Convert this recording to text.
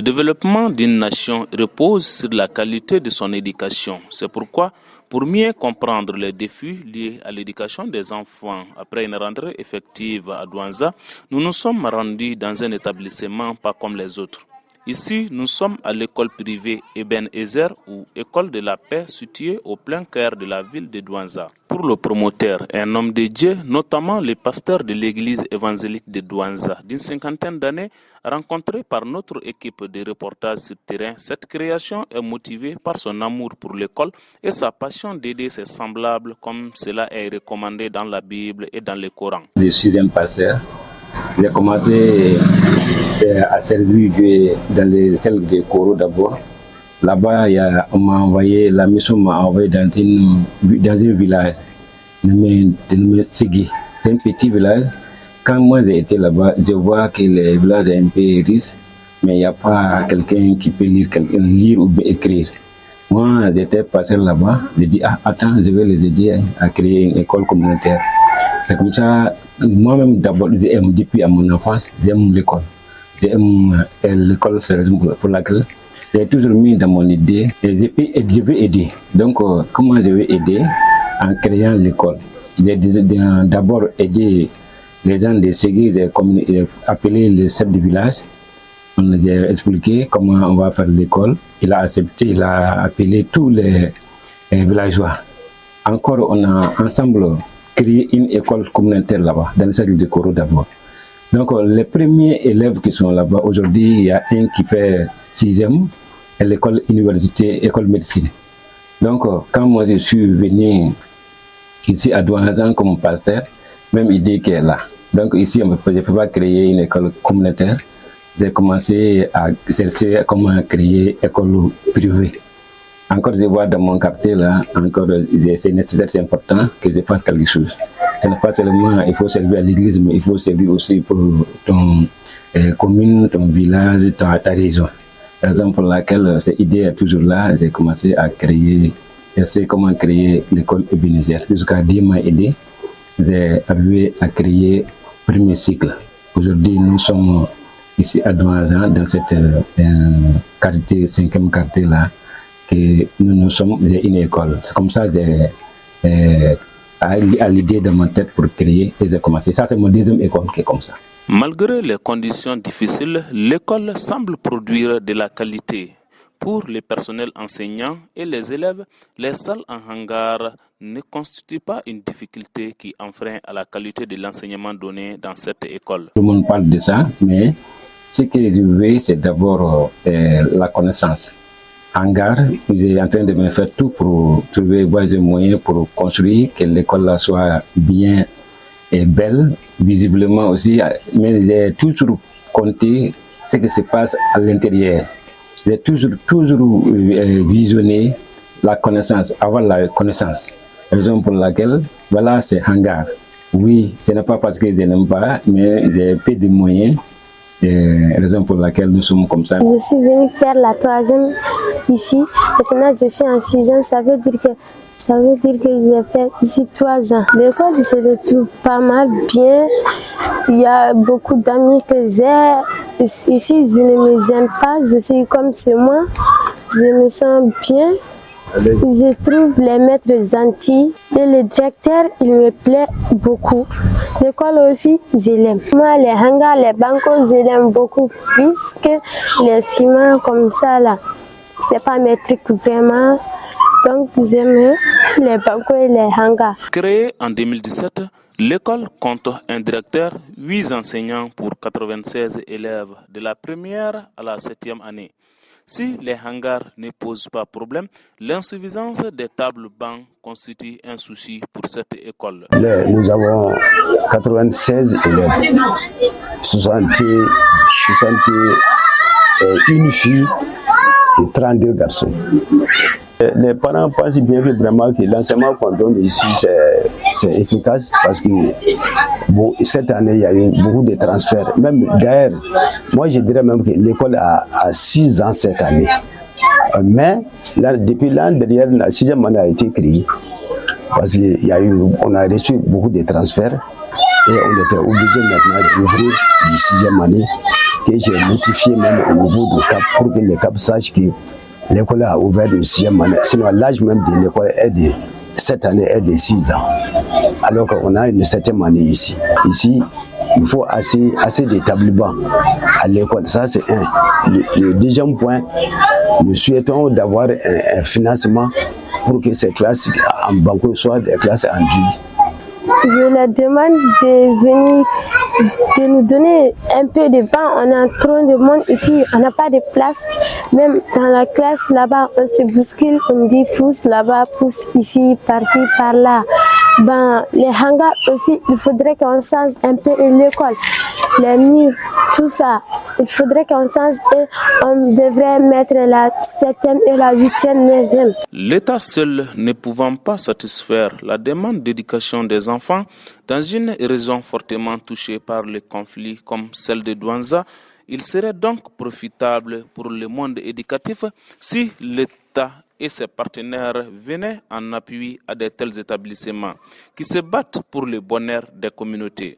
développement d'une nation repose sur la qualité de son éducation. C'est pourquoi, pour mieux comprendre les défis liés à l'éducation des enfants après une rentrée effective à Douanza, nous nous sommes rendus dans un établissement pas comme les autres. Ici, nous sommes à l'école privée Eben Ezer ou école de la paix située au plein cœur de la ville de Douanza. Pour le promoteur, un homme de Dieu, notamment le pasteur de l'église évangélique de Douanza, d'une 50aine d'années, rencontré par notre équipe de reportage sur terrain, cette création est motivée par son amour pour l'école et sa passion d'aider ses semblables comme cela est recommandé dans la Bible et dans le Coran. Le 6e pasteur, j'ai commencé à servir Dieu dans les cercles de Koro d'abord. Là-bas, la mission m'a envoyé dans un village nommé Segui. C'est un petit village. Quand moi j'ai été là-bas, je vois que le village est un peu riche, mais il n'y a pas quelqu'un qui peut lire ou écrire. Moi, j'étais passé là-bas, j'ai dit, attends, je vais les aider à créer une école communautaire. C'est comme ça, moi-même d'abord, depuis à mon enfance, j'aime l'école. J'aime l'école, c'est la raison pour laquelle j'ai toujours mis dans mon idée et je veux aider. Donc, comment je vais aider en créant l'école? J'ai d'abord aidé les gens de Segui, appeler le chef du village. On a expliqué comment on va faire l'école. Il a accepté, il a appelé tous les villageois. Encore, on a ensemble créé une école communautaire là-bas, dans le cercle de Koro d'abord. Donc, les premiers élèves qui sont là-bas, aujourd'hui, il y a un qui fait 6e à l'école université, école médecine. Donc, quand moi je suis venu ici à Douanza comme pasteur, même idée qui est là. Donc, ici, je ne peux pas créer une école communautaire. J'ai commencé à chercher comment créer une école privée. Encore, je vois dans mon quartier là, encore, c'est nécessaire, c'est important que je fasse quelque chose. Ce n'est pas seulement, il faut servir à l'église, mais il faut servir aussi pour ton commune, ton village, ta région. La raison pour laquelle cette idée est toujours là, j'ai commencé à créer, essayer comment créer l'école Ebenezer. Jusqu'à 10 mois aidé, j'ai arrivé à créer le premier cycle. Aujourd'hui, nous sommes ici à Douanza, dans cette quartier, 5e quartier là, que nous sommes une école. C'est comme ça que j'ai à l'idée de ma tête pour créer et j'ai commencé. Ça, c'est mon 2e école qui est comme ça. Malgré les conditions difficiles, l'école semble produire de la qualité. Pour les personnels enseignants et les élèves, les salles en hangar ne constituent pas une difficulté qui enfreint à la qualité de l'enseignement donné dans cette école. Tout le monde parle de ça, mais ce que je veux, c'est d'abord la connaissance. Hangar, il est en train de me faire tout pour trouver des moyens pour construire, que l'école soit bien et belle, visiblement aussi, mais j'ai toujours compté ce qui se passe à l'intérieur. J'ai toujours visionné la connaissance, avoir la connaissance. Raison pour laquelle, voilà, c'est hangar. Oui, ce n'est pas parce que je n'aime pas, mais j'ai peu de moyens. Raison pour laquelle nous sommes comme ça. Je suis venue faire la 3e ici. Maintenant, je suis en 6e. Ça veut dire que j'ai fait ici 3 ans. L'école, je le trouve pas mal bien. Il y a beaucoup d'amis que j'ai. Ici, je ne me gêne pas. Je suis comme chez moi. Je me sens bien. Je trouve les maîtres gentils et le directeur, il me plaît beaucoup. L'école aussi, je l'aime. Moi, les hangars, les bancos, je l'aime beaucoup plus que les ciments comme ça là. C'est pas mes trucs vraiment. Donc, j'aime les bancos et les hangars. Créée en 2017, l'école compte un directeur, 8 enseignants pour 96 élèves de la première à la 7e année. Si les hangars ne posent pas problème, l'insuffisance des tables bancs constitue un souci pour cette école. Nous avons 96 élèves, 61 filles et 32 garçons. Les parents pensent bien que vraiment que l'enseignement qu'on donne ici c'est efficace parce que bon, cette année il y a eu beaucoup de transferts. Même d'ailleurs, moi je dirais même que l'école a 6 ans cette année. Mais là, depuis l'an dernier, la 6e année a été créée parce qu'on a reçu beaucoup de transferts et on était obligé maintenant d'ouvrir la 6e année que j'ai notifié même au niveau du CAP pour que le CAP sache que l'école a ouvert de 6e année. Sinon, l'âge même de l'école est de cette année est de 6 ans. Alors qu'on a une 7e année ici. Ici, il faut assez d'établissements à l'école. Ça, c'est un. Le deuxième point, nous souhaitons d'avoir un financement pour que ces classes en banco soient des classes en dur. Je leur demande de venir, de nous donner un peu de banc. On a trop de monde ici, on n'a pas de place. Même dans la classe, là-bas, on se bouscule, on dit pousse là-bas, pousse ici, par-ci, par-là. Les hangars aussi, il faudrait qu'on change un peu l'école. Les murs, tout ça, il faudrait qu'on change et on devrait mettre la 7e et la 8e, 9e. L'État seul ne pouvant pas satisfaire la demande d'éducation des enfants dans une région fortement touchée par le conflit comme celle de Douanza, il serait donc profitable pour le monde éducatif si l'État et ses partenaires venaient en appui à de tels établissements qui se battent pour le bonheur des communautés.